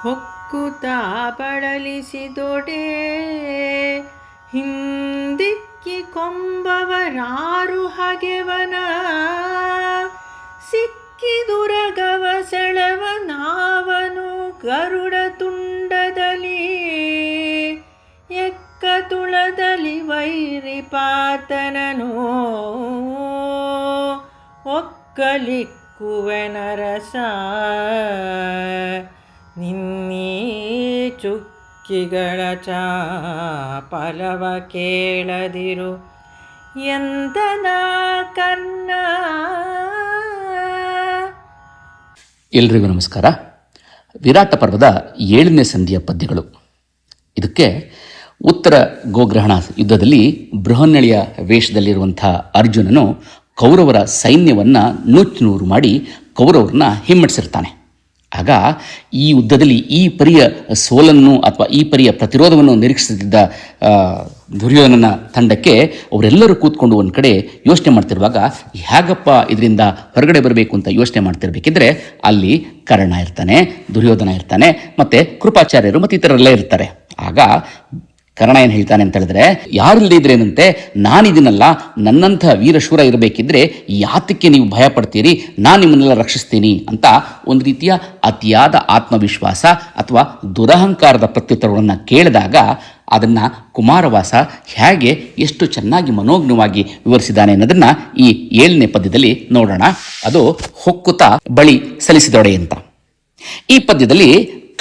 ಹೊಕ್ಕುತ ಬಳಲಿಸಿದೊಡೆ ಹಿಂದಿಕ್ಕಿ ಕೊಂಬವರಾರು ಹಗೆವನ ಸಿಕ್ಕಿದುರಗವ ಸೆಳವನಾವನು ಗರುಡ ತುಂಡದಲ್ಲಿ ಎಕ್ಕ ತುಳದಲ್ಲಿ ವೈರಿಪಾತನನು ಒಕ್ಕಲಿಕ್ಕುವೆನರಸ ನಿನ್ನೀ ಚುಕ್ಕಿಗಳ ಚಾಪಲವ ಕೇಳದಿರು ಎಂದನ ಕರ್ಣ. ಎಲ್ರಿಗೂ ನಮಸ್ಕಾರ. ವಿರಾಟ ಪರ್ವದ 7ನೇ ಸಂಧಿಯ ಪದ್ಯಗಳು. ಇದಕ್ಕೆ ಉತ್ತರ ಗೋಗ್ರಹಣ ಯುದ್ಧದಲ್ಲಿ ಬೃಹನ್ನಳಿಯ ವೇಷದಲ್ಲಿರುವಂಥ ಅರ್ಜುನನು ಕೌರವರ ಸೈನ್ಯವನ್ನು ನುಚ್ಚುನೂರು ಮಾಡಿ ಕೌರವರನ್ನ ಹಿಮ್ಮೆಟ್ಟಿಸಿರ್ತಾನೆ. ಆಗ ಈ ಯುದ್ಧದಲ್ಲಿ ಈ ಪರಿಯ ಸೋಲನ್ನು ಅಥವಾ ಈ ಪರಿಯ ಪ್ರತಿರೋಧವನ್ನು ನಿರೀಕ್ಷಿಸುತ್ತಿದ್ದ ದುರ್ಯೋಧನನ ತಂಡಕ್ಕೆ ಅವರೆಲ್ಲರೂ ಕೂತ್ಕೊಂಡು ಒಂದು ಕಡೆ ಯೋಚನೆ ಮಾಡ್ತಿರುವಾಗ ಹೇಗಪ್ಪ ಇದರಿಂದ ಹೊರಗಡೆ ಬರಬೇಕು ಅಂತ ಯೋಚನೆ ಮಾಡ್ತಿರ್ಬೇಕಿದ್ರೆ ಅಲ್ಲಿ ಕರ್ಣ ಇರ್ತಾನೆ, ದುರ್ಯೋಧನ ಇರ್ತಾನೆ, ಮತ್ತು ಕೃಪಾಚಾರ್ಯರು ಮತ್ತು ಇತರೆಲ್ಲ ಇರ್ತಾರೆ. ಆಗ ಕರ್ಣ ಏನು ಹೇಳ್ತಾನೆ ಅಂತ ಹೇಳಿದ್ರೆ, ಯಾರಿಲ್ಲದೆ ಇದ್ರೇನಂತೆ, ನಾನಿದ್ದೀನಲ್ಲ, ನನ್ನಂಥ ವೀರಶೂರ ಇರಬೇಕಿದ್ರೆ ಯಾತಕ್ಕೆ ನೀವು ಭಯ ಪಡ್ತೀರಿ, ನಾನು ನಿಮ್ಮನ್ನೆಲ್ಲ ರಕ್ಷಿಸ್ತೀನಿ ಅಂತ ಒಂದು ರೀತಿಯ ಅತಿಯಾದ ಆತ್ಮವಿಶ್ವಾಸ ಅಥವಾ ದುರಹಂಕಾರದ ಪ್ರತ್ಯುತ್ತರಗಳನ್ನು ಕೇಳಿದಾಗ ಅದನ್ನು ಕುಮಾರವ್ಯಾಸ ಹೇಗೆ ಎಷ್ಟು ಚೆನ್ನಾಗಿ ಮನೋಜ್ಞವಾಗಿ ವಿವರಿಸಿದ್ದಾನೆ ಅನ್ನೋದನ್ನು ಈ 7ನೇ ಪದ್ಯದಲ್ಲಿ ನೋಡೋಣ. ಅದು ಹೊಕ್ಕುತ ಬಳಿ ಸಲ್ಲಿಸಿದೊಡೆ ಅಂತ. ಈ ಪದ್ಯದಲ್ಲಿ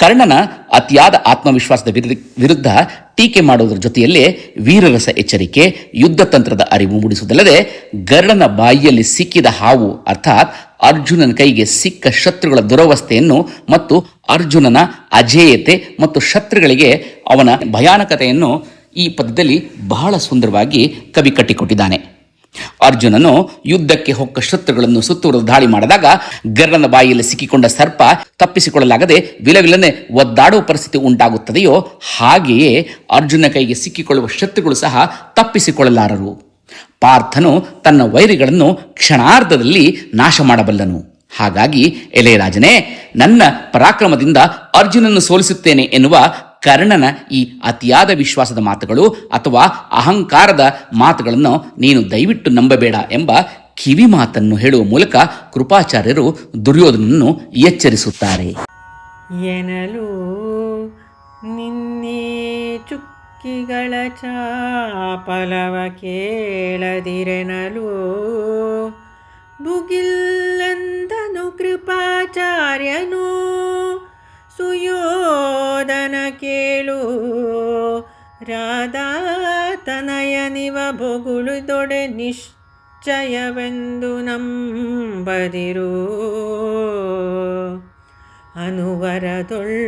ಕರ್ಣನ ಅತಿಯಾದ ಆತ್ಮವಿಶ್ವಾಸದ ವಿರುದ್ಧ ಟೀಕೆ ಮಾಡುವುದರ ಜೊತೆಯಲ್ಲೇ ವೀರರಸ ಎಚ್ಚರಿಕೆ, ಯುದ್ಧ ತಂತ್ರದ ಅರಿವು ಮೂಡಿಸುವುದಲ್ಲದೆ ಗರುಡನ ಬಾಯಿಯಲ್ಲಿ ಸಿಕ್ಕಿದ ಹಾವು ಅರ್ಥಾತ್ ಅರ್ಜುನನ ಕೈಗೆ ಸಿಕ್ಕ ಶತ್ರುಗಳ ದುರವಸ್ಥೆಯನ್ನು ಮತ್ತು ಅರ್ಜುನನ ಅಜೇಯತೆ ಮತ್ತು ಶತ್ರುಗಳಿಗೆ ಅವನ ಭಯಾನಕತೆಯನ್ನು ಈ ಪದ್ಯದಲ್ಲಿ ಬಹಳ ಸುಂದರವಾಗಿ ಕವಿ ಕಟ್ಟಿಕೊಟ್ಟಿದ್ದಾನೆ. ಅರ್ಜುನನು ಯುದ್ಧಕ್ಕೆ ಹೊಕ್ಕ ಶತ್ರುಗಳನ್ನು ಸುತ್ತುವರೆದು ದಾಳಿ ಮಾಡಿದಾಗ ಗರುಡನ ಬಾಯಿಯಲ್ಲಿ ಸಿಕ್ಕಿಕೊಂಡ ಸರ್ಪ ತಪ್ಪಿಸಿಕೊಳ್ಳಲಾಗದೆ ವಿಲವಿಲನೆ ಒದ್ದಾಡುವ ಪರಿಸ್ಥಿತಿ ಉಂಟಾಗುತ್ತದೆಯೋ ಹಾಗೆಯೇ ಅರ್ಜುನ ಕೈಗೆ ಸಿಕ್ಕಿಕೊಳ್ಳುವ ಶತ್ರುಗಳು ಸಹ ತಪ್ಪಿಸಿಕೊಳ್ಳಲಾರರು. ಪಾರ್ಥನು ತನ್ನ ವೈರಿಗಳನ್ನು ಕ್ಷಣಾರ್ಧದಲ್ಲಿ ನಾಶ ಮಾಡಬಲ್ಲನು. ಹಾಗಾಗಿ ಎಲೆ ರಾಜನೇ, ನನ್ನ ಪರಾಕ್ರಮದಿಂದ ಅರ್ಜುನನ್ನು ಸೋಲಿಸುತ್ತೇನೆ ಎನ್ನುವ ಕರ್ಣನ ಈ ಅತಿಯಾದ ವಿಶ್ವಾಸದ ಮಾತುಗಳು ಅಥವಾ ಅಹಂಕಾರದ ಮಾತುಗಳನ್ನು ನೀನು ದಯವಿಟ್ಟು ನಂಬಬೇಡ ಎಂಬ ಕಿವಿ ಮಾತನ್ನು ಹೇಳುವ ಮೂಲಕ ಕೃಪಾಚಾರ್ಯರು ದುರ್ಯೋಧನನ್ನು ಎಚ್ಚರಿಸುತ್ತಾರೆ. ಎನಲು ನಿನ್ನೆ ಚುಕ್ಕಿಗಳ ಚಾಪಲವ ಕೇಳದಿರೆನಲು ಬುಗಿಲ್ಲಂದನು ಕೃಪಾಚಾರ್ಯನು ಸುಯೋಧನ ಕೇಳು ರಾಧಾತನಯನಿವ ಬೊಗುಳುದೊಡೆ ನಿಶ್ಚಯವೆಂದು ನಂಬದಿರು ಅನುವರದೊಳ್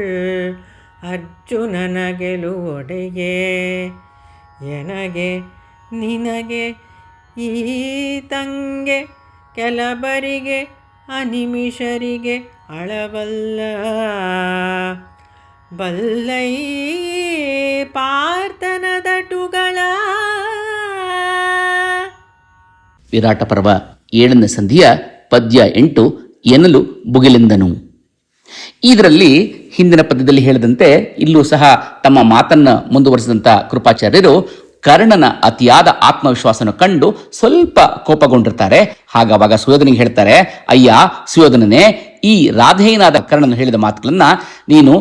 ಅರ್ಜುನನ ಗೆಲುವೊಡೆಗೆ ಎನಗೆ ನಿನಗೆ ಈ ತಂಗೆ ಕೆಲಬರಿಗೆ ಅನಿಮಿಷರಿಗೆ ಅಳವಲ್ಲ ಬಲ್ಲೈ ಪಾರ್ಥನ ದಟುಗಳ. ವಿರಾಟ ಪರ್ವ 7ನೇ ಸಂಧಿಯ ಪದ್ಯ 8 ಎನಲು ಬುಗಿಲೆಂದನು. ಇದರಲ್ಲಿ ಹಿಂದಿನ ಪದ್ಯದಲ್ಲಿ ಹೇಳಿದಂತೆ ಇಲ್ಲೂ ಸಹ ತಮ್ಮ ಮಾತನ್ನು ಮುಂದುವರಿಸಿದಂಥ ಕೃಪಾಚಾರ್ಯರು ಕರ್ಣನ ಅತಿಯಾದ ಆತ್ಮವಿಶ್ವಾಸನ ಕಂಡು ಸ್ವಲ್ಪ ಕೋಪಗೊಂಡಿರ್ತಾರೆ. ಹಾಗಾವಾಗ ಸುಯೋಧನಿಗೆ ಹೇಳ್ತಾರೆ, ಅಯ್ಯ ಸುಯೋಧನನೇ, ಈ ರಾಧೇಯನಾದ ಕರ್ಣನು ಹೇಳಿದ ಮಾತುಗಳನ್ನ ನೀನು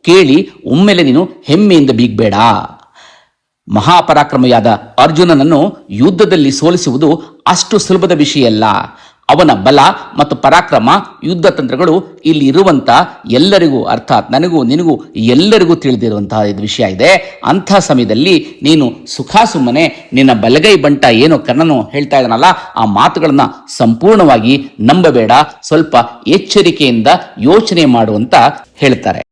ಕೇಳಿ ಒಮ್ಮೆಲೆ ನೀನು ಹೆಮ್ಮೆಯಿಂದ ಬೀಗಬೇಡ. ಮಹಾಪರಾಕ್ರಮಿಯಾದ ಅರ್ಜುನನನ್ನು ಯುದ್ಧದಲ್ಲಿ ಸೋಲಿಸುವುದು ಅಷ್ಟು ಸುಲಭದ ವಿಷಯ ಅಲ್ಲ. ಅವನ ಬಲ ಮತ್ತು ಪರಾಕ್ರಮ, ಯುದ್ಧ ತಂತ್ರಗಳು ಇಲ್ಲಿ ಇರುವಂಥ ಎಲ್ಲರಿಗೂ ಅರ್ಥಾತ್ ನನಗೂ ನಿನಗೂ ಎಲ್ಲರಿಗೂ ತಿಳಿದಿರುವಂತಹ ಇದು ವಿಷಯ ಇದೆ. ಅಂಥ ಸಮಯದಲ್ಲಿ ನೀನು ಸುಮ್ಮನೆ ನಿನ್ನ ಬಲಗೈ ಬಂಟ ಏನೋ ಕರ್ಣನು ಹೇಳ್ತಾ ಇದ್ದಾನಲ್ಲ ಆ ಮಾತುಗಳನ್ನ ಸಂಪೂರ್ಣವಾಗಿ ನಂಬಬೇಡ, ಸ್ವಲ್ಪ ಎಚ್ಚರಿಕೆಯಿಂದ ಯೋಚನೆ ಮಾಡುವಂತ ಹೇಳ್ತಾರೆ.